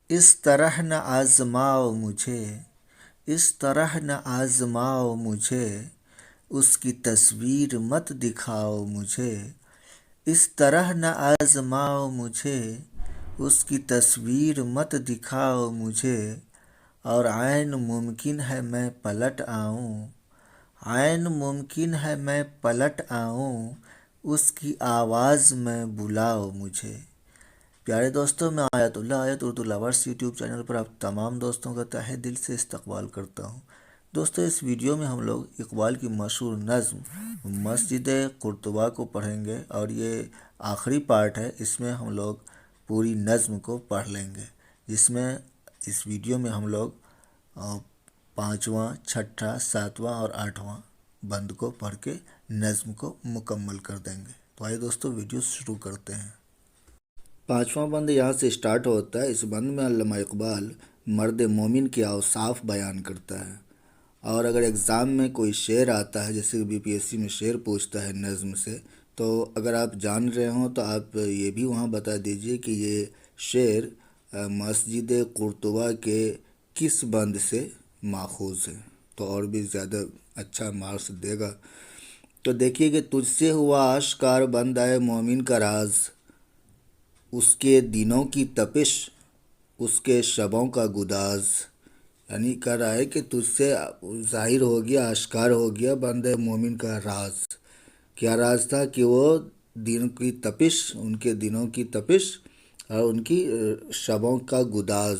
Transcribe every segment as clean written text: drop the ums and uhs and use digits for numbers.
اس طرح نہ آزماؤ مجھے، اس طرح نہ آزماؤ مجھے، اس کی تصویر مت دکھاؤ مجھے، اس طرح نہ آزماؤ مجھے، اس کی تصویر مت دکھاؤ مجھے، اور عین ممکن ہے میں پلٹ آؤں، عین ممکن ہے میں پلٹ آؤں، اس کی آواز میں بلاؤ مجھے۔ پیارے دوستوں، میں آیت اللہ آیت اردو لورس یوٹیوب چینل پر آپ تمام دوستوں کا تہہ دل سے استقبال کرتا ہوں۔ دوستوں، اس ویڈیو میں ہم لوگ اقبال کی مشہور نظم مسجد قرطبہ کو پڑھیں گے، اور یہ آخری پارٹ ہے۔ اس میں ہم لوگ پوری نظم کو پڑھ لیں گے، جس میں اس ویڈیو میں ہم لوگ پانچواں، چھٹا، ساتواں اور آٹھواں بند کو پڑھ کے نظم کو مکمل کر دیں گے۔ تو آئیے دوستوں، ویڈیو شروع کرتے ہیں۔ پانچواں بند یہاں سے سٹارٹ ہوتا ہے۔ اس بند میں علامہ اقبال مرد مومن کے اوصاف بیان کرتا ہے، اور اگر ایگزام میں کوئی شعر آتا ہے، جیسے BPSC میں شعر پوچھتا ہے نظم سے، تو اگر آپ جان رہے ہوں تو آپ یہ بھی وہاں بتا دیجئے کہ یہ شعر مسجد قرطبہ کے کس بند سے ماخوذ ہے، تو اور بھی زیادہ اچھا مارکس دے گا۔ تو دیکھیے کہ تجھ سے ہوا آشکار بند آئے مومن کا راز، اس کے دنوں کی تپش، اس کے شبوں کا گداز۔ یعنی کہہ رہا ہے کہ تجھ سے ظاہر ہو گیا، آشکار ہو گیا بندہ مومن کا راز۔ کیا راز تھا؟ کہ وہ دن کی تپش، ان کے دنوں کی تپش اور ان کی شبوں کا گداز۔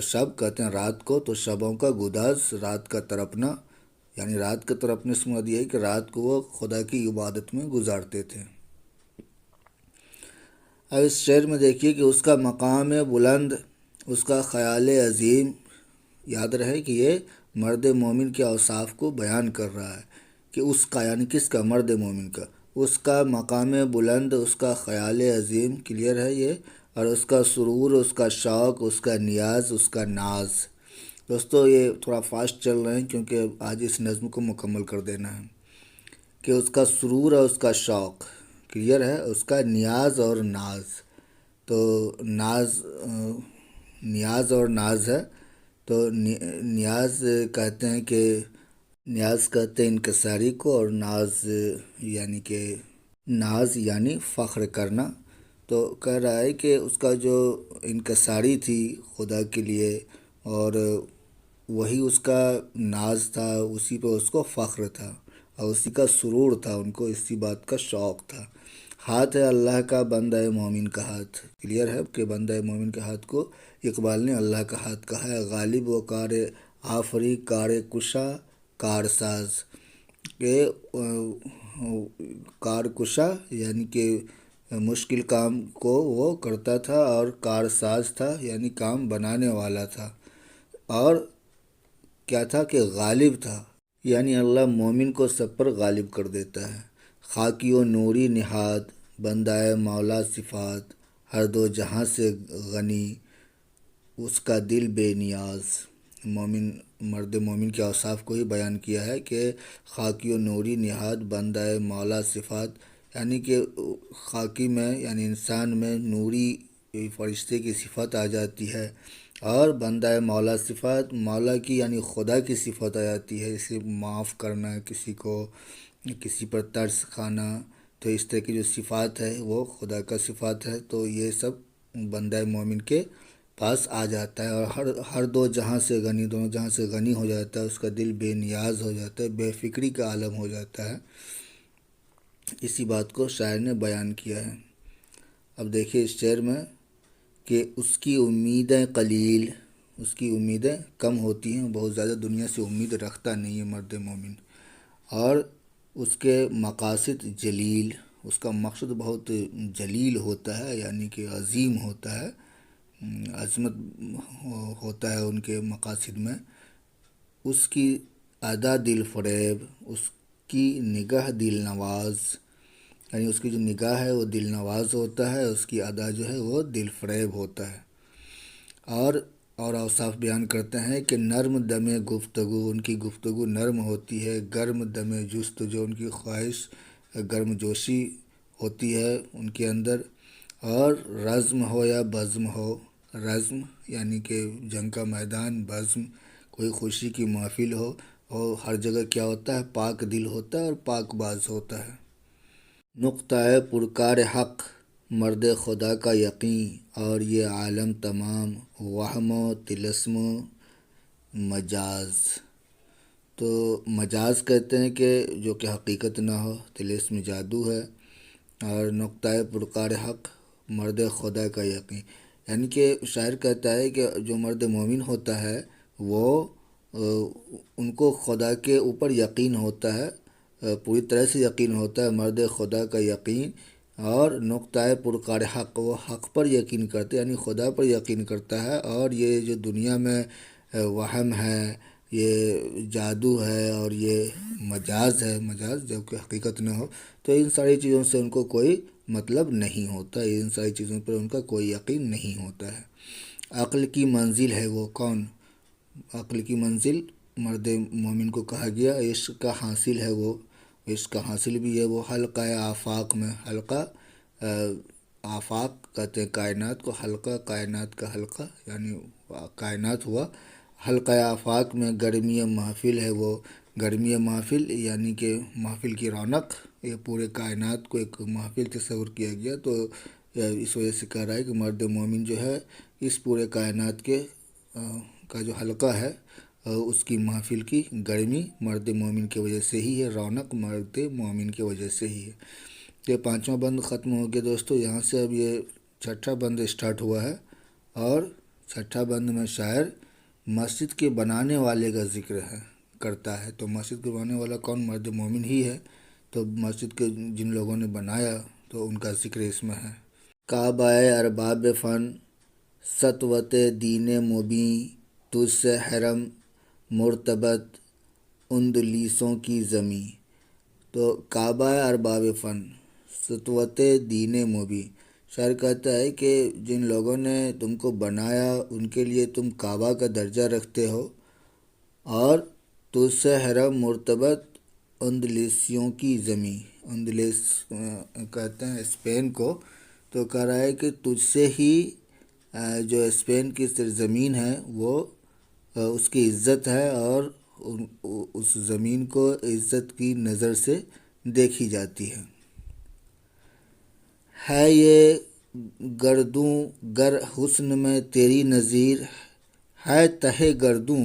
شب کہتے ہیں رات کو، تو شبوں کا گداز، رات کا تڑپنا، یعنی رات کا تڑپنے سے مراد یہ ہے کہ رات کو وہ خدا کی عبادت میں گزارتے تھے۔ اب اس شعر میں دیکھیے کہ اس کا مقام بلند، اس کا خیال عظیم، یاد رہے کہ یہ مرد مومن کے اوصاف کو بیان کر رہا ہے، کہ اس کا، یعنی کس کا؟ مرد مومن کا۔ اس کا مقام بلند، اس کا خیال عظیم، کلیئر ہے یہ، اور اس کا سرور، اس کا شوق، اس کا نیاز، اس کا ناز۔ دوستو یہ تھوڑا فاسٹ چل رہے ہیں کیونکہ آج اس نظم کو مکمل کر دینا ہے۔ کہ اس کا سرور اور اس کا شوق، کلیئر ہے، اس کا نیاز اور ناز۔ تو نیاز اور ناز ہے، تو نیاز کہتے ہیں کہ نیاز کہتے ہیں انکساری کو، اور ناز یعنی فخر کرنا۔ تو کہہ رہا ہے کہ اس کا جو انکساری تھی خدا کے لیے، اور وہی اس کا ناز تھا، اسی پہ اس کو فخر تھا، اور اسی کا سرور تھا، ان کو اسی بات کا شوق تھا۔ ہاتھ ہے اللہ کا بندہ مومن کا ہاتھ، کلیئر ہے کہ بندہ مومن کے ہاتھ کو اقبال نے اللہ کا ہاتھ کہا ہے۔ غالب و کار آفری، کار کشا، کار ساز، کہ کار کشا یعنی کہ مشکل کام کو وہ کرتا تھا، اور کار ساز تھا یعنی کام بنانے والا تھا، اور کیا تھا؟ کہ غالب تھا، یعنی اللہ مومن کو سب پر غالب کر دیتا ہے۔ خاکی و نوری نہاد بندہ مولا صفات، ہر دو جہاں سے غنی، اس کا دل بے نیاز۔ مرد مومن کے اوصاف کو ہی بیان کیا ہے کہ خاکی و نوری نہاد بندہ مولا صفات، یعنی کہ خاکی میں یعنی انسان میں نوری فرشتے کی صفت آ جاتی ہے، اور بندہ مولا صفات، مولا کی یعنی خدا کی صفت آ جاتی ہے، اسے معاف کرنا، کسی کو، کسی پر ترس کھانا، تو اس طرح کی جو صفات ہے وہ خدا کا صفات ہے۔ تو یہ سب بندہ مومن کے پاس آ جاتا ہے، اور ہر دو جہاں سے غنی، دونوں جہاں سے غنی ہو جاتا ہے، اس کا دل بے نیاز ہو جاتا ہے، بے فکری کا عالم ہو جاتا ہے۔ اسی بات کو شاعر نے بیان کیا ہے۔ اب دیکھیے اس شعر میں کہ اس کی امیدیں قلیل، اس کی امیدیں کم ہوتی ہیں، بہت زیادہ دنیا سے امید رکھتا نہیں ہے مرد مومن، اور اس کے مقاصد جلیل، اس کا مقصد بہت جلیل ہوتا ہے، یعنی کہ عظیم ہوتا ہے، عظمت ہوتا ہے ان کے مقاصد میں۔ اس کی ادا دل فریب، اس کی نگاہ دل نواز، یعنی اس کی جو نگاہ ہے وہ دل نواز ہوتا ہے، اس کی ادا جو ہے وہ دل فریب ہوتا ہے۔ اور اوصاف بیان کرتے ہیں کہ نرم دم گفتگو، ان کی گفتگو نرم ہوتی ہے، گرم دم جست، جو ان کی خواہش گرم جوشی ہوتی ہے ان کے اندر، اور رزم ہو یا بزم ہو، رزم یعنی کہ جنگ کا میدان، بزم کوئی خوشی کی محفل ہو، اور ہر جگہ کیا ہوتا ہے، پاک دل ہوتا ہے اور پاک باز ہوتا ہے۔ نقطہ پرکار حق مرد خدا کا یقین، اور یہ عالم تمام وہم و طلسم و مجاز۔ تو مجاز کہتے ہیں کہ جو کہ حقیقت نہ ہو، طلسم جادو ہے، اور نقطہ پرکار حق مرد خدا کا یقین، یعنی کہ شاعر کہتا ہے کہ جو مرد مومن ہوتا ہے وہ ان کو خدا کے اوپر یقین ہوتا ہے، پوری طرح سے یقین ہوتا ہے، مرد خدا کا یقین، اور نقطہ پرکار حق وہ حق پر یقین کرتے یعنی خدا پر یقین کرتا ہے، اور یہ جو دنیا میں وہم ہے، یہ جادو ہے، اور یہ مجاز ہے، مجاز جب کہ حقیقت نہ ہو، تو ان ساری چیزوں سے ان کو کوئی مطلب نہیں ہوتا، ان ساری چیزوں پر ان کا کوئی یقین نہیں ہوتا ہے۔ عقل کی منزل ہے وہ کون؟ عقل کی منزل مرد مومن کو کہا گیا، عشق کا حاصل ہے وہ، عشق کا حاصل بھی ہے وہ حلقہ آفاق میں، حلقہ آفاق کہتے ہیں کائنات کو، حلقہ کائنات کا حلقہ یعنی کائنات ہوا، حلقہ آفاق میں گرمی محفل ہے وہ، گرمی محفل یعنی کہ محفل کی رونق، یہ پورے کائنات کو ایک محفل تصور کیا گیا، تو اس وجہ سے کہہ رہا ہے کہ مرد مومن جو ہے اس پورے کائنات کے کا جو حلقہ ہے اس کی محفل کی گرمی مرد مومن کی وجہ سے ہی ہے، رونق مرد مومن کی وجہ سے ہی ہے۔ یہ پانچواں بند ختم ہو گیا دوستو، یہاں سے اب یہ چھٹا بند اسٹارٹ ہوا ہے، اور چھٹا بند میں شاعر مسجد کے بنانے والے کا ذکر کرتا ہے۔ تو مسجد کے بنانے والا کون؟ مرد مومن ہی ہے، تو مسجد کے جن لوگوں نے بنایا تو ان کا ذکر اس میں ہے۔ کعبہ ارباب فن سطوت دین مبیں، تجھ سے حرم مرتبط اندلیسوں کی زمیں۔ تو کعبہ ارباب فن سطوت دین مبیں، شاعر کہتا ہے کہ جن لوگوں نے تم کو بنایا ان کے لیے تم کعبہ کا درجہ رکھتے ہو، اور تجھ سے حرم مرتبط اندلیسیوں کی زمیں، اندلیس کہتے ہیں اسپین کو، تو کہہ رہا ہے کہ تجھ سے ہی جو اسپین کی سرزمین ہے وہ اس کی عزت ہے، اور اس زمین کو عزت کی نظر سے دیکھی جاتی ہے یہ گردوں گر حسن میں تیری نظیر، ہے تہ گردوں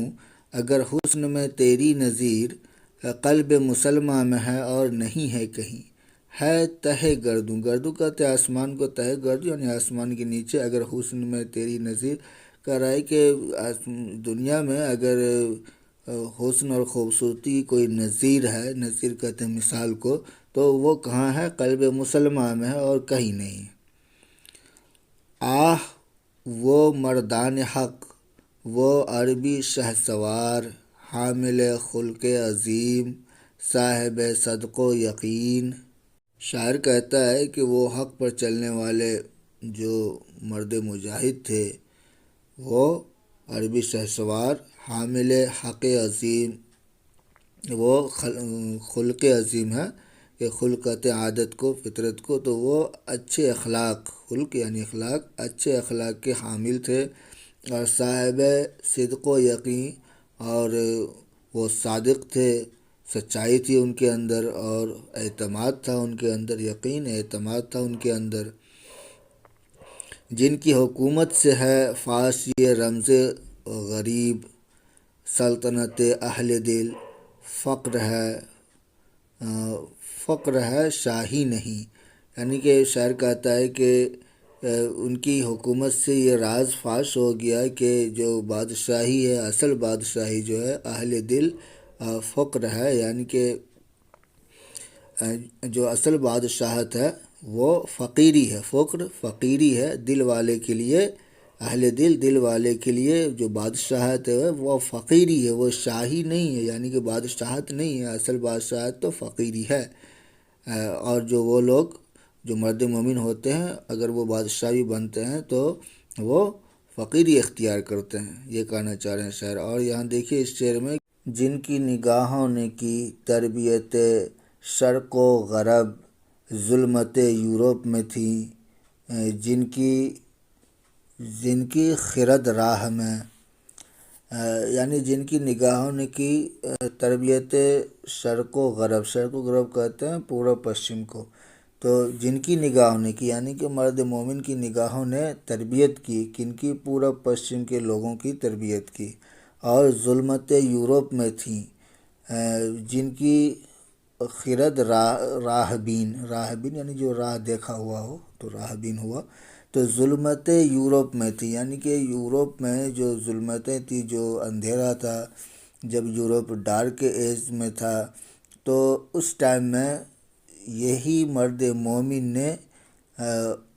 اگر حسن میں تیری نظیر، قلب مسلمہ میں ہے اور نہیں ہے کہیں، ہے تہ گردوں، گردوں کہتے ہیں آسمان کو، تہ گردوں یعنی آسمان کے نیچے، اگر حسن میں تیری نظیر، کہہ رہا ہے کہ دنیا میں اگر حسن اور خوبصورتی کی کوئی نظیر ہے، نظیر کہتے ہیں مثال کو، تو وہ کہاں ہے؟ قلب مسلمہ میں ہے اور کہیں نہیں۔ آہ وہ مردان حق وہ عربی شہسوار، حامل خلق عظیم صاحب صدق و یقین۔ شاعر کہتا ہے کہ وہ حق پر چلنے والے جو مرد مجاہد تھے وہ عربی شہسوار، حامل حق عظیم، وہ خلق عظیم ہے، یہ خلق کہتے ہیں عادت کو، فطرت کو، تو وہ اچھے اخلاق، خلق یعنی اخلاق، اچھے اخلاق کے حامل تھے، اور صاحب صدق و یقین، اور وہ صادق تھے، سچائی تھی ان کے اندر، اور اعتماد تھا ان کے اندر، یقین اعتماد تھا ان کے اندر۔ جن کی حکومت سے ہے فاش یہ رمز غریب، سلطنت اہل دل، فقر ہے شاہی نہیں، یعنی کہ شاعر کہتا ہے کہ ان کی حکومت سے یہ راز فاش ہو گیا کہ جو بادشاہی ہے، اصل بادشاہی جو ہے اہل دل فقر ہے، یعنی کہ جو اصل بادشاہت ہے وہ فقیری ہے، فقر فقیری ہے، دل والے کے لیے، اہل دل والے کے لیے جو بادشاہت ہے وہ فقیری ہے، وہ شاہی نہیں ہے، یعنی کہ بادشاہت نہیں ہے، اصل بادشاہت تو فقیری ہے۔ اور جو وہ لوگ جو مرد مومن ہوتے ہیں اگر وہ بادشاہ بھی بنتے ہیں تو وہ فقیری اختیار کرتے ہیں، یہ کہنا چاہ رہے ہیں شاعر۔ اور یہاں دیکھیے اس شعر میں، جن کی نگاہوں نے کی تربیت شرق و غرب، ظلمت یورپ میں تھی، جن کی جن کی خرد راہ میں، یعنی جن کی نگاہوں نے کی تربیت شرق و غرب، شرق و غرب کہتے ہیں پورب پشچم کو، تو جن کی نگاہوں نے کی یعنی کہ مرد مومن کی نگاہوں نے تربیت کی، کن کی؟ پورب پشچم کے لوگوں کی تربیت کی، اور ظلمتیں یورپ میں تھیں، جن کی خرد راہبین، راہبین یعنی جو راہ دیکھا ہوا ہو تو راہبین ہوا، تو ظلمتیں یورپ میں تھی، یعنی کہ یورپ میں جو ظلمتیں تھیں، جو اندھیرا تھا، جب یورپ ڈارک ایج میں تھا، تو اس ٹائم میں یہی مرد مومن نے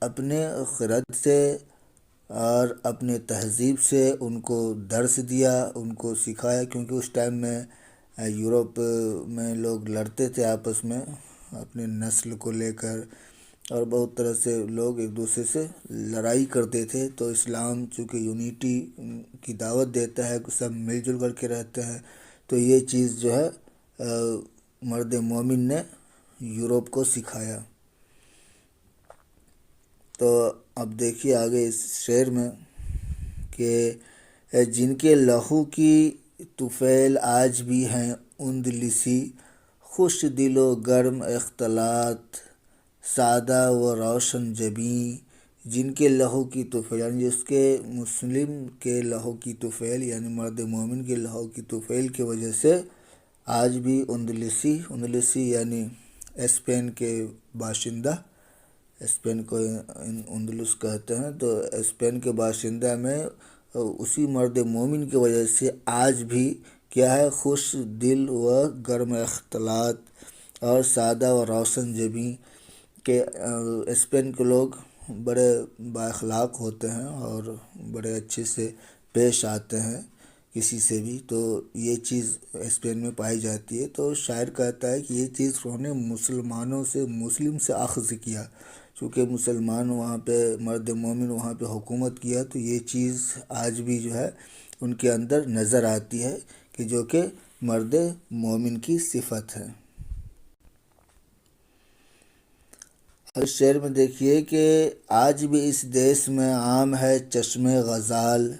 اپنے خرد سے اور اپنے تہذیب سے ان کو درس دیا، ان کو سکھایا، کیونکہ اس ٹائم میں یورپ میں لوگ لڑتے تھے آپس میں اپنے نسل کو لے کر، اور بہت طرح سے لوگ ایک دوسرے سے لڑائی کرتے تھے، تو اسلام چونکہ یونیٹی کی دعوت دیتا ہے کہ سب مل جل کر کے رہتے ہیں، تو یہ چیز جو ہے مرد مومن نے یورپ کو سکھایا۔ تو اب دیکھیے آگے اس شعر میں کہ جن کے لہو کی طفیل آج بھی ہیں اندلسی، خوش دل و گرم اختلاط، سادہ و روشن جبیں، جن کے لہو کی طفیل یعنی جس کے مسلم کے لہو کی طفیل یعنی مرد مومن کے لہو کی طفیل کی وجہ سے آج بھی اندلسی یعنی اسپین کے باشندہ، اسپین کو اندلس کہتے ہیں، تو اسپین کے باشندہ میں اسی مرد مومن کی وجہ سے آج بھی کیا ہے؟ خوش دل و گرم اختلاط اور سادہ و روشن جبیں، کہ اسپین کے لوگ بڑے با اخلاق ہوتے ہیں اور بڑے اچھے سے پیش آتے ہیں کسی سے بھی، تو یہ چیز اسپین میں پائی جاتی ہے۔ تو شاعر کہتا ہے کہ یہ چیز انہوں نے مسلمانوں سے، مسلم سے اخذ کیا، چونکہ مسلمان وہاں پہ مرد مومن وہاں پہ حکومت کیا، تو یہ چیز آج بھی جو ہے ان کے اندر نظر آتی ہے کہ جو کہ مرد مومن کی صفت ہے۔ اس شعر میں دیکھیے کہ آج بھی اس دیس میں عام ہے چشم غزال،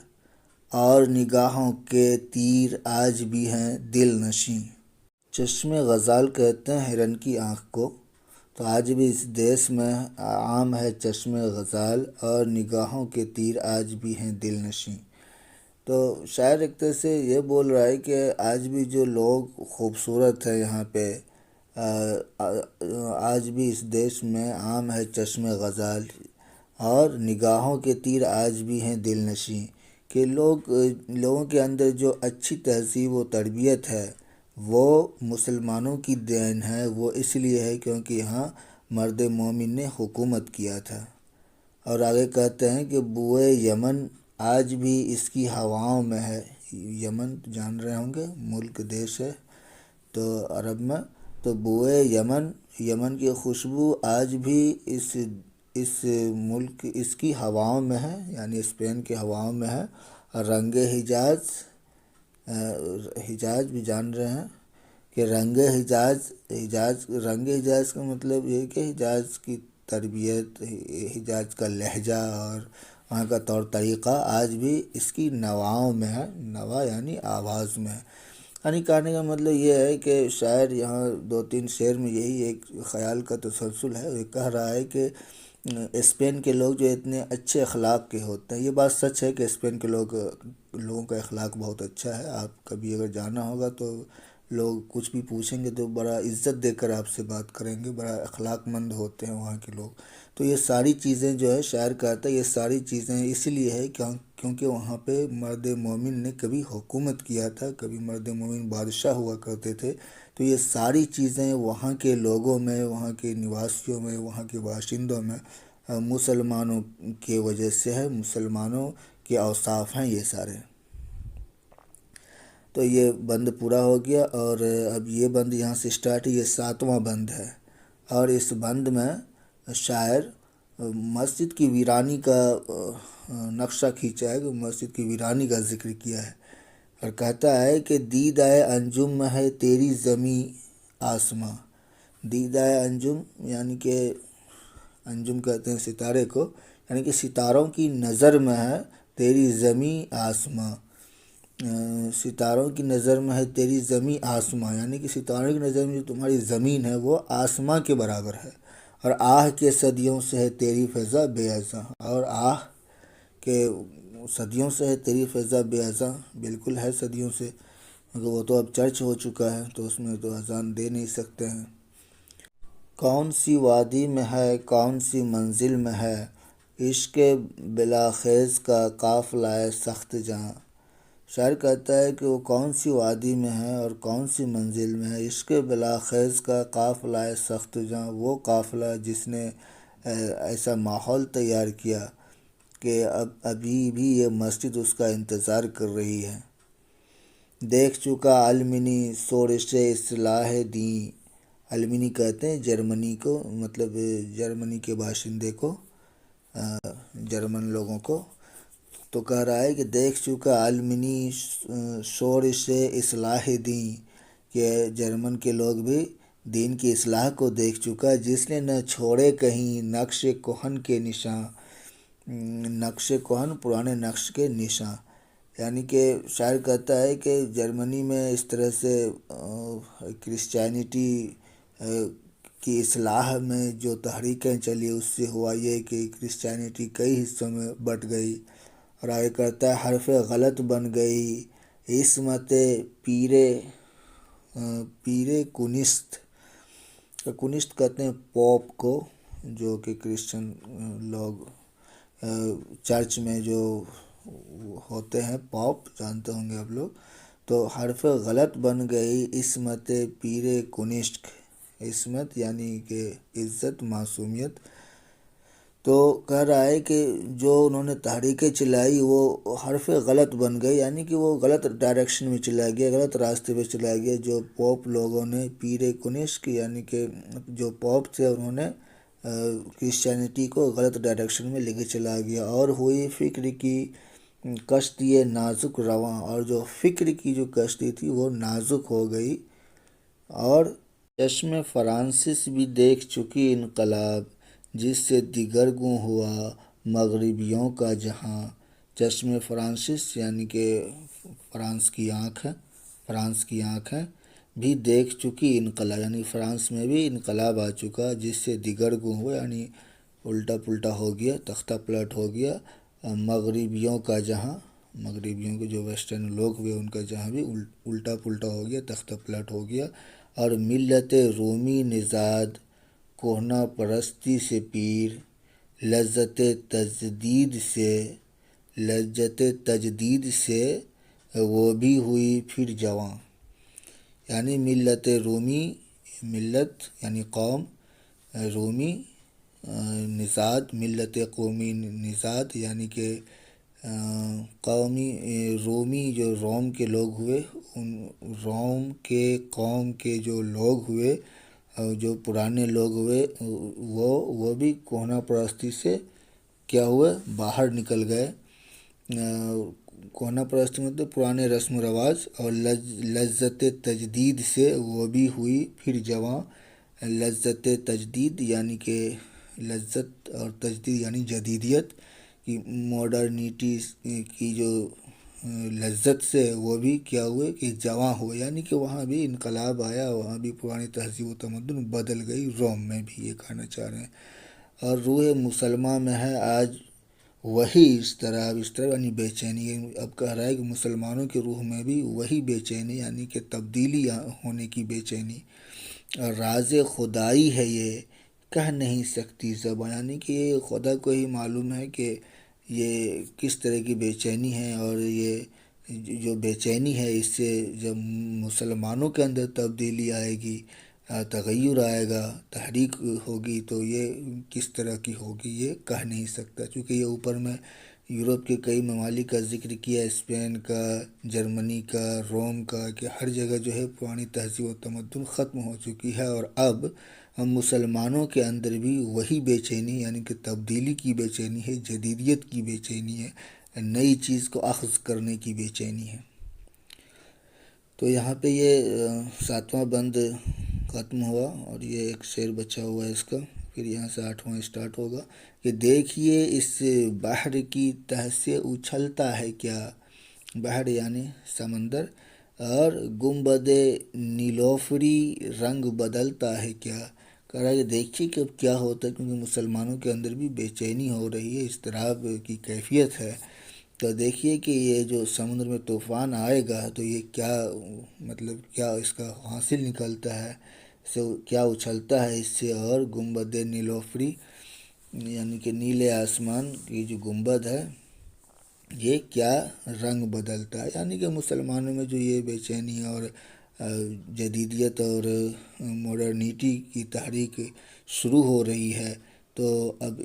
اور نگاہوں کے تیر آج بھی ہیں دل نشیں۔ چشم غزال کہتے ہیں ہرن کی آنکھ کو، تو آج بھی اس دیس میں عام ہے چشم غزال، اور نگاہوں کے تیر آج بھی ہیں دل نشیں۔ تو شاعر ایک طرح سے یہ بول رہا ہے کہ آج بھی جو لوگ خوبصورت ہیں یہاں پہ، آج بھی اس دیش میں عام ہے چشم غزال، اور نگاہوں کے تیر آج بھی ہیں دل نشیں، کہ لوگوں کے اندر جو اچھی تہذیب و تربیت ہے وہ مسلمانوں کی دین ہے، وہ اس لیے ہے کیونکہ یہاں مرد مومن نے حکومت کیا تھا۔ اور آگے کہتے ہیں کہ بوئے یمن آج بھی اس کی ہواؤں میں ہے، یمن جان رہے ہوں گے ملک دیش ہے تو عرب میں، تو بوئے یمن کی خوشبو آج بھی اس ملک اس کی ہواؤں میں ہے، یعنی اسپین کی ہواؤں میں ہے۔ رنگ حجاز بھی جان رہے ہیں کہ رنگ حجاز کا مطلب یہ ہے کہ حجاز کی تربیت، حجاز کا لہجہ اور وہاں کا طور طریقہ آج بھی اس کی نواؤں میں ہے، نوا یعنی آواز میں ہے۔ یعنی کہنے کا مطلب یہ ہے کہ شاعر یہاں دو تین شعر میں یہی ایک خیال کا تسلسل ہے، یہ کہہ رہا ہے کہ اسپین کے لوگ جو اتنے اچھے اخلاق کے ہوتے ہیں، یہ بات سچ ہے کہ اسپین کے لوگوں کا اخلاق بہت اچھا ہے، آپ کبھی اگر جانا ہوگا تو لوگ کچھ بھی پوچھیں گے تو بڑا عزت دے کر آپ سے بات کریں گے، بڑا اخلاق مند ہوتے ہیں وہاں کے لوگ۔ تو یہ ساری چیزیں جو ہے شاعر کہتا ہے یہ ساری چیزیں اس لیے ہے کیونکہ وہاں پہ مرد مومن نے کبھی حکومت کیا تھا، کبھی مرد مومن بادشاہ ہوا کرتے تھے، تو یہ ساری چیزیں وہاں کے لوگوں میں، وہاں کے نواسیوں میں، وہاں کے باشندوں میں مسلمانوں کی وجہ سے ہے، مسلمانوں کے اوصاف ہیں یہ سارے۔ تو یہ بند پورا ہو گیا، اور اب یہ بند یہاں سے سٹارٹ ہے، یہ 7واں بند ہے، اور اس بند میں شاعر مسجد کی ویرانی کا نقشہ کھینچا ہے، کہ مسجد کی ویرانی کا ذکر کیا ہے، اور کہتا ہے کہ دید آئے انجم ہے تیری زمیں آسماں۔ دید آئے انجم یعنی کہ انجم کہتے ہیں ستارے کو، یعنی کہ ستاروں کی نظر میں ہے تیری زمین آسماں، ستاروں کی نظر میں ہے تیری زمین آسماں، یعنی کہ ستاروں کی نظر میں جو تمہاری زمین ہے وہ آسماں کے برابر ہے، اور آہ کے صدیوں سے ہے تیری فضا بے ازاں، اور آہ کہ صدیوں سے ہے تیری فضا بے ازاں، بالکل ہے صدیوں سے، مگر وہ تو اب چرچ ہو چکا ہے تو اس میں تو اذان دے نہیں سکتے ہیں۔ کون سی وادی میں ہے کون سی منزل میں ہے عشق بلاخیز کا قافلہ سخت جہاں، شاعر کہتا ہے کہ وہ کون سی وادی میں ہے اور کون سی منزل میں ہے عشق بلاخیز کا قافلہ سخت جہاں، وہ قافلہ جس نے ایسا ماحول تیار کیا کہ ابھی بھی یہ مسجد اس کا انتظار کر رہی ہے۔ دیکھ چکا علمنی شورش اصلاح دین، علمنی کہتے ہیں جرمنی کو، مطلب جرمنی کے باشندے کو، جرمن لوگوں کو، تو کہہ رہا ہے کہ دیکھ چکا علمنی شورش اصلاح دین، کہ جرمن کے لوگ بھی دین کی اصلاح کو دیکھ چکا، جس نے نہ چھوڑے کہیں نقش کہن کے نشاں، نقش کہن پرانے نقش کے نشاں، یعنی کہ شاعر کہتا ہے کہ جرمنی میں اس طرح سے کرسچینٹی کی اصلاح میں جو تحریکیں چلی اس سے ہوا یہ کہ کرسچینٹی کئی حصوں میں بٹ گئی، اور آگے کرتا ہے حرف غلط بن گئی عصمت پیر کنشت، کنشت کہتے ہیں پوپ کو، جو کہ کرسچن لوگ چرچ میں جو ہوتے ہیں پوپ، جانتے ہوں گے آپ لوگ، تو حرف غلط بن گئی عصمت پیر کنشت، عصمت یعنی کہ عزت معصومیت، تو کہہ رہا ہے کہ جو انہوں نے تحریکیں چلائی وہ حرف غلط بن گئی، یعنی کہ وہ غلط ڈائریکشن میں چلا گیا، غلط راستے پہ چلا گیا، جو پوپ لوگوں نے پیر کنشک یعنی کہ جو پوپ تھے انہوں نے کرسچینٹی کو غلط ڈائریکشن میں لے کے چلا گیا، اور ہوئی فکر کی کشتی نازک رواں، اور جو فکر کی جو کشتی تھی وہ نازک ہو گئی، اور چشم فرانسس بھی دیکھ چکی انقلاب جس سے دیگر گوں ہوا مغربیوں کا جہاں، چشم فرانسس یعنی کہ فرانس کی آنکھ ہے، فرانس کی آنکھ ہے، بھی دیکھ چکی انقلاب، یعنی فرانس میں بھی انقلاب آ چکا جس سے دیگر گوں ہوا، یعنی الٹا پلٹا ہو گیا، تختہ پلٹ ہو گیا مغربیوں کا جہاں، مغربیوں کے جو ویسٹرن لوگ ہوئے ان کا جہاں بھی الٹا پلٹا ہو گیا، تختہ پلٹ ہو گیا، اور ملت رومی نژاد کوہنا پرستی سے پیر لذت تجدید سے وہ بھی ہوئی پھر جواں، یعنی ملت رومی، ملت یعنی قوم، رومی نژاد، ملت قومی نژاد یعنی کہ قومی رومی جو روم کے لوگ ہوئے، ان روم کے قوم کے جو لوگ ہوئے، جو پرانے لوگ ہوئے وہ بھی کوہنا پرستی سے کیا ہوئے باہر نکل گئے، کوہنا پرستی مطلب پرانے رسم و رواج، اور لذت تجدید سے وہ بھی ہوئی پھر جواں، لذت تجدید یعنی کہ لذت اور تجدید یعنی جدیدیت کی، ماڈرنیٹی کی جو لذت سے وہ بھی کیا ہوئے کہ جواں ہوئے، یعنی کہ وہاں بھی انقلاب آیا، وہاں بھی پرانی تہذیب و تمدن بدل گئی، روم میں بھی یہ کہنا چاہ رہے ہیں، اور روح مسلمہ میں ہے آج وہی اس طرح یعنی بے چینی، اب کہہ رہا ہے کہ مسلمانوں کی روح میں بھی وہی بے چینی یعنی کہ تبدیلی ہونے کی بے چینی، اور راز خدائی ہے یہ کہہ نہیں سکتی زبان، یعنی کہ یہ خدا کو ہی معلوم ہے کہ یہ کس طرح کی بے چینی ہے، اور یہ جو بے چینی ہے اس سے جب مسلمانوں کے اندر تبدیلی آئے گی، تغیر آئے گا، تحریک ہوگی، تو یہ کس طرح کی ہوگی یہ کہہ نہیں سکتا، چونکہ یہ اوپر میں یورپ کے کئی ممالک کا ذکر کیا، اسپین کا، جرمنی کا، روم کا، کہ ہر جگہ جو ہے پرانی تہذیب و تمدن ختم ہو چکی ہے، اور اب ہم مسلمانوں کے اندر بھی وہی بے چینی یعنی کہ تبدیلی کی بے چینی ہے، جدیدیت کی بے چینی ہے، نئی چیز کو اخذ کرنے کی بے چینی ہے۔ تو یہاں پہ یہ 7واں بند ختم ہوا، اور یہ ایک شعر بچا ہوا ہے اس کا، پھر یہاں سے 8واں اسٹارٹ ہوگا کہ دیکھیے اس بحر کی تہ سے اچھلتا ہے کیا، بحر یعنی سمندر، اور گنبد نیلوفری رنگ بدلتا ہے کیا۔ کہہ رہا ہے کہ دیکھیے کہ اب کیا ہوتا ہے، کیونکہ مسلمانوں کے اندر بھی بے چینی ہو رہی ہے، اضطراب کی کیفیت ہے۔ تو دیکھیے کہ یہ جو سمندر میں طوفان آئے گا تو یہ کیا مطلب کیا اس کا حاصل نکلتا ہے، سے کیا اچھلتا ہے اس سے، اور گنبد نیلوفری یعنی کہ نیلے آسمان کی جو گنبد ہے یہ کیا رنگ بدلتا ہے۔ یعنی کہ مسلمانوں میں جو یہ بے چینی اور جدیدیت اور ماڈرنیٹی کی تحریک شروع ہو رہی ہے، تو اب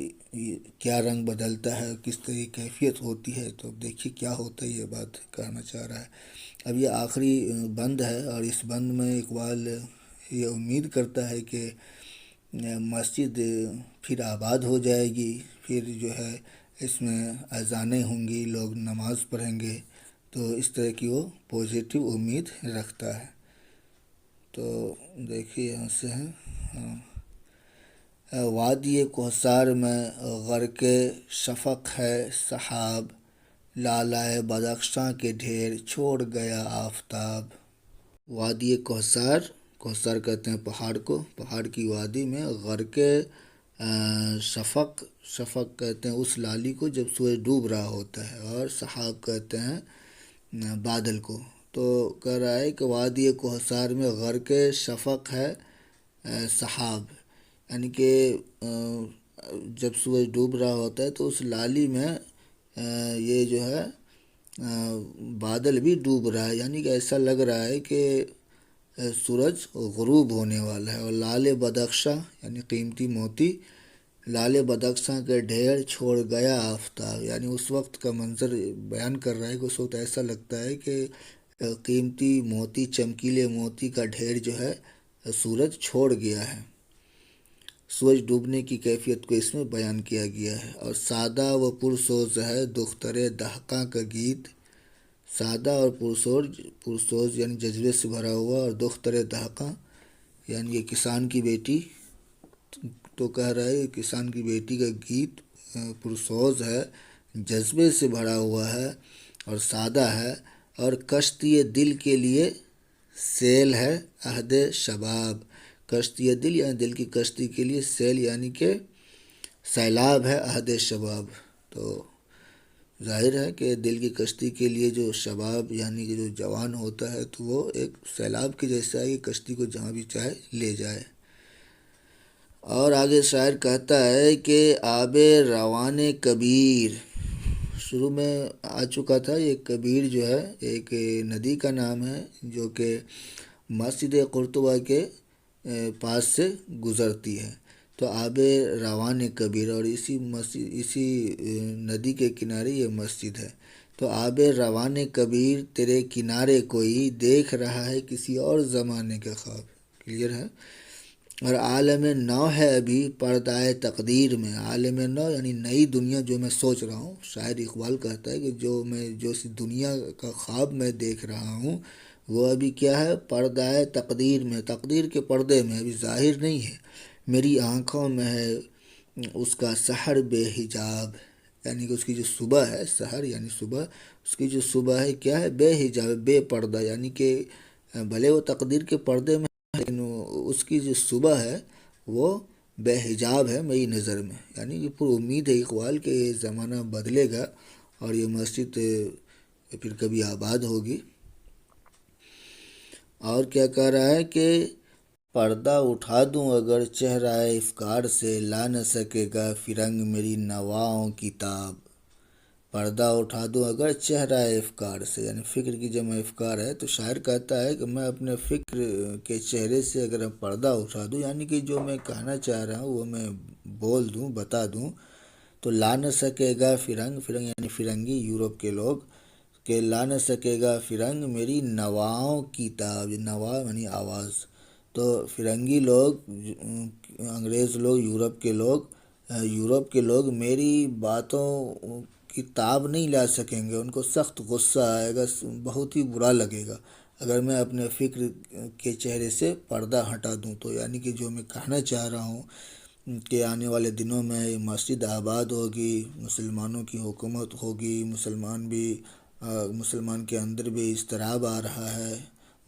کیا رنگ بدلتا ہے، کس طرح کی کیفیت ہوتی ہے، تو اب دیکھیے کیا ہوتا ہے، یہ بات کہنا چاہ رہا ہے۔ اب یہ آخری بند ہے، اور اس بند میں اقبال یہ امید کرتا ہے کہ مسجد پھر آباد ہو جائے گی، پھر جو ہے اس میں اذانیں ہوں گی، لوگ نماز پڑھیں گے، تو اس طرح کی وہ پازیٹیو امید رکھتا ہے۔ تو دیکھیے یہاں سے ہیں، وادی کوثر میں غرق شفق ہے سحاب، لالۂ بدخشاں کے ڈھیر چھوڑ گیا آفتاب۔ وادی کوثر، کوثر کہتے ہیں پہاڑ کو، پہاڑ کی وادی میں غرق شفق، شفق کہتے ہیں اس لالی کو جب سورج ڈوب رہا ہوتا ہے، اور سحاب کہتے ہیں بادل کو۔ تو کہہ رہا ہے کہ وادی کوثر میں غرق شفق ہے سحاب، یعنی کہ جب سورج ڈوب رہا ہوتا ہے تو اس لالی میں یہ جو ہے بادل بھی ڈوب رہا ہے، یعنی کہ ایسا لگ رہا ہے کہ سورج غروب ہونے والا ہے۔ اور لال بدخشاں یعنی قیمتی موتی، لال بدخشاں کے ڈھیر چھوڑ گیا آفتاب، یعنی اس وقت کا منظر بیان کر رہا ہے کہ اس وقت ایسا لگتا ہے کہ قیمتی موتی، چمکیلے موتی کا ڈھیر جو ہے سورج چھوڑ گیا ہے۔ سورج ڈوبنے کی کیفیت کو اس میں بیان کیا گیا ہے۔ اور سادہ و پرسوز ہے دختر دہقاں کا گیت، سادہ اور پرسوز یعنی جذبے سے بھرا ہوا، اور دختر دہقاں یعنی یہ کسان کی بیٹی، تو کہہ رہا ہے کسان کی بیٹی کا گیت پرسوز ہے، جذبے سے بھرا ہوا ہے اور سادہ ہے، اور کشتی دل کے لیے سیل ہے عہد شباب، کشتی دل یعنی دل کی کشتی کے لیے، سیل یعنی کہ سیلاب ہے عہد شباب۔ تو ظاہر ہے کہ دل کی کشتی کے لیے جو شباب یعنی کہ جو جوان ہوتا ہے تو وہ ایک سیلاب کے جیسا ہے کہ کشتی کو جہاں بھی چاہے لے جائے۔ اور آگے شاعر کہتا ہے کہ آب روان کبیر، شروع میں آ چکا تھا، یہ کبیر جو ہے ایک ندی کا نام ہے جو کہ مسجد قرطبہ کے پاس سے گزرتی ہے۔ تو آب روان کبیر، اور اسی ندی کے کنارے یہ مسجد ہے۔ تو آب روان کبیر تیرے کنارے کوئی دیکھ رہا ہے کسی اور زمانے کے خواب، کلیئر ہے۔ اور عالم نو ہے ابھی پردۂ تقدیر میں، عالم نو یعنی نئی دنیا جو میں سوچ رہا ہوں، شاعر اقبال کہتا ہے کہ جو سی دنیا کا خواب میں دیکھ رہا ہوں وہ ابھی کیا ہے، پردۂ تقدیر میں، تقدیر کے پردے میں، ابھی ظاہر نہیں ہے۔ میری آنکھوں میں ہے اس کا سحر بے حجاب، یعنی کہ اس کی جو صبح ہے، سحر یعنی صبح، اس کی جو صبح ہے کیا ہے، بے حجاب، بے پردہ، یعنی کہ بھلے وہ تقدیر کے پردے میں لیکن اس کی جو صبح ہے وہ بے حجاب ہے میری نظر میں، یعنی کہ پر امید ہے اقبال کہ یہ زمانہ بدلے گا اور یہ مسجد پھر کبھی آباد ہوگی۔ اور کیا کہہ رہا ہے کہ پردہ اٹھا دوں اگر چہرہ افکار سے، لا نہ سکے گا فرنگ میری نواؤں کی تاب، پردہ اٹھا دوں اگر چہرہ افکار سے، یعنی فکر کی جمع افکار ہے، تو شاعر کہتا ہے کہ میں اپنے فکر کے چہرے سے اگر پردہ اٹھا دوں، یعنی کہ جو میں کہنا چاہ رہا ہوں وہ میں بول دوں، بتا دوں، تو لا نہ سکے گا فرنگ، فرنگ یعنی فرنگی، یورپ کے لوگ، کہ لا نہ سکے گا فرنگ میری نواؤں کی تاب، نوا یعنی آواز، تو فرنگی لوگ، انگریز لوگ، یورپ کے لوگ میری باتوں کی تاب نہیں لا سکیں گے، ان کو سخت غصہ آئے گا، بہت ہی برا لگے گا اگر میں اپنے فکر کے چہرے سے پردہ ہٹا دوں، تو یعنی کہ جو میں کہنا چاہ رہا ہوں کہ آنے والے دنوں میں یہ مسجد آباد ہوگی، مسلمانوں کی حکومت ہوگی، مسلمان کے اندر بھی اضطراب آ رہا ہے،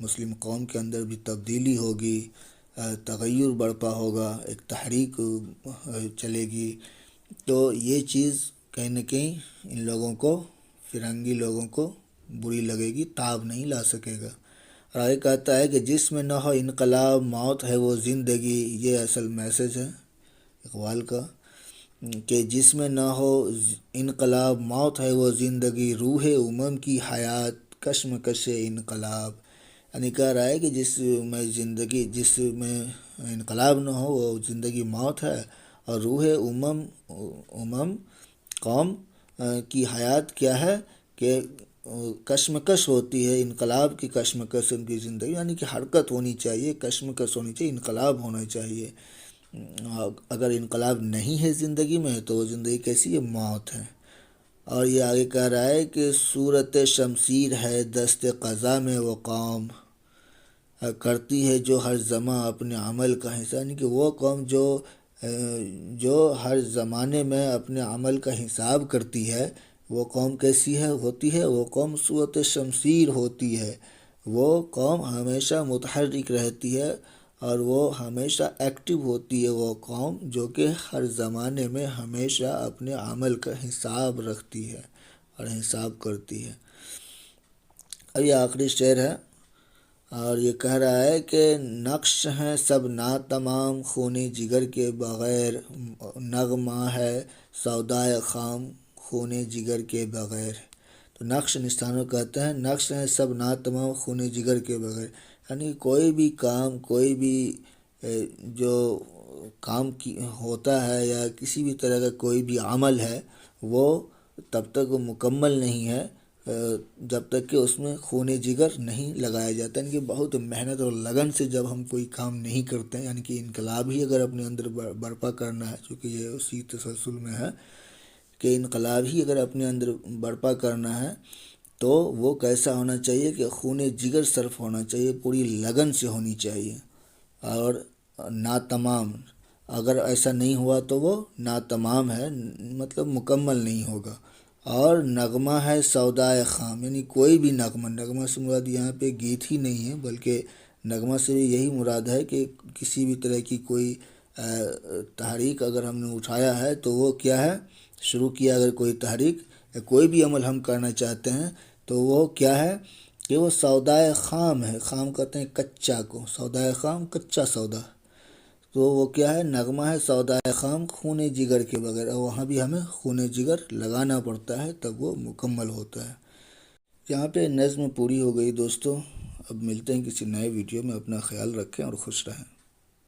مسلم قوم کے اندر بھی تبدیلی ہوگی، تغیر برپا ہوگا، ایک تحریک چلے گی، تو یہ چیز کہیں نہ کہیں ان لوگوں کو، فرنگی لوگوں کو بری لگے گی، تاب نہیں لا سکے گا۔ اور آگے کہتا ہے کہ جس میں نہ ہو انقلاب موت ہے وہ زندگی، یہ اصل میسج ہے اقبال کا، کہ جس میں نہ ہو انقلاب موت ہے وہ زندگی، روح کی حیات کشمکش انقلاب، یعنی کہہ رہا ہے کہ جس میں انقلاب نہ ہو وہ زندگی موت ہے، اور روح قوم کی حیات کیا ہے کہ کشمکش ہوتی ہے، انقلاب کی کشمکش ان کی زندگی، یعنی کہ حرکت ہونی چاہیے، کشمکش ہونی چاہیے، انقلاب ہونا چاہیے۔ اگر انقلاب نہیں ہے زندگی میں تو وہ زندگی کیسی ہے؟ موت ہے۔ اور یہ آگے کہہ رہا ہے کہ صورت شمشیر ہے دست قضا میں وہ قوم، کرتی ہے جو ہر زماں اپنے عمل کا حساب، یعنی کہ وہ قوم جو ہر زمانے میں اپنے عمل کا حساب کرتی ہے، وہ قوم کیسی ہوتی ہے؟ وہ قوم صورت شمشیر ہوتی ہے، وہ قوم ہمیشہ متحرک رہتی ہے اور وہ ہمیشہ ایکٹیو ہوتی ہے، وہ قوم جو کہ ہر زمانے میں ہمیشہ اپنے عمل کا حساب رکھتی ہے اور حساب کرتی ہے۔ اور یہ آخری شعر ہے، اور یہ کہہ رہا ہے کہ نقش ہیں سب ناتمام خون جگر کے بغیر، نغمہ ہے سودائے خام خون جگر کے بغیر۔ تو نقش نشانوں کہتے ہیں، نقش ہیں سب ناتمام خون جگر کے بغیر، یعنی کوئی بھی کام، کوئی بھی جو کام ہوتا ہے یا کسی بھی طرح کا کوئی بھی عمل ہے، وہ تب تک مکمل نہیں ہے جب تک کہ اس میں خون جگر نہیں لگایا جاتا، یعنی کہ بہت محنت اور لگن سے جب ہم کوئی کام نہیں کرتے ہیں، یعنی کہ انقلاب ہی اگر اپنے اندر برپا کرنا ہے، چونکہ یہ اسی تسلسل میں ہے کہ انقلاب ہی اگر اپنے اندر برپا کرنا ہے تو وہ کیسا ہونا چاہیے کہ خون جگر صرف ہونا چاہیے، پوری لگن سے ہونی چاہیے، اور ناتمام، اگر ایسا نہیں ہوا تو وہ ناتمام ہے، مطلب مکمل نہیں ہوگا۔ اور نغمہ ہے سودائے خام، یعنی کوئی بھی نغمہ سے مراد یہاں پہ گیت ہی نہیں ہے، بلکہ نغمہ سے یہی مراد ہے کہ کسی بھی طرح کی کوئی تحریک اگر ہم نے اٹھایا ہے تو وہ کیا ہے، شروع کیا اگر کوئی تحریک یا کوئی بھی عمل ہم کرنا چاہتے ہیں تو وہ کیا ہے کہ وہ سودائے خام ہے، خام کہتے ہیں کچا کو، سودائے خام کچا سودا، تو وہ کیا ہے، نغمہ ہے سودائے خام خون جگر کے بغیر، اور وہاں بھی ہمیں خون جگر لگانا پڑتا ہے تب وہ مکمل ہوتا ہے۔ یہاں پہ نظم پوری ہو گئی دوستو، اب ملتے ہیں کسی نئے ویڈیو میں، اپنا خیال رکھیں اور خوش رہیں۔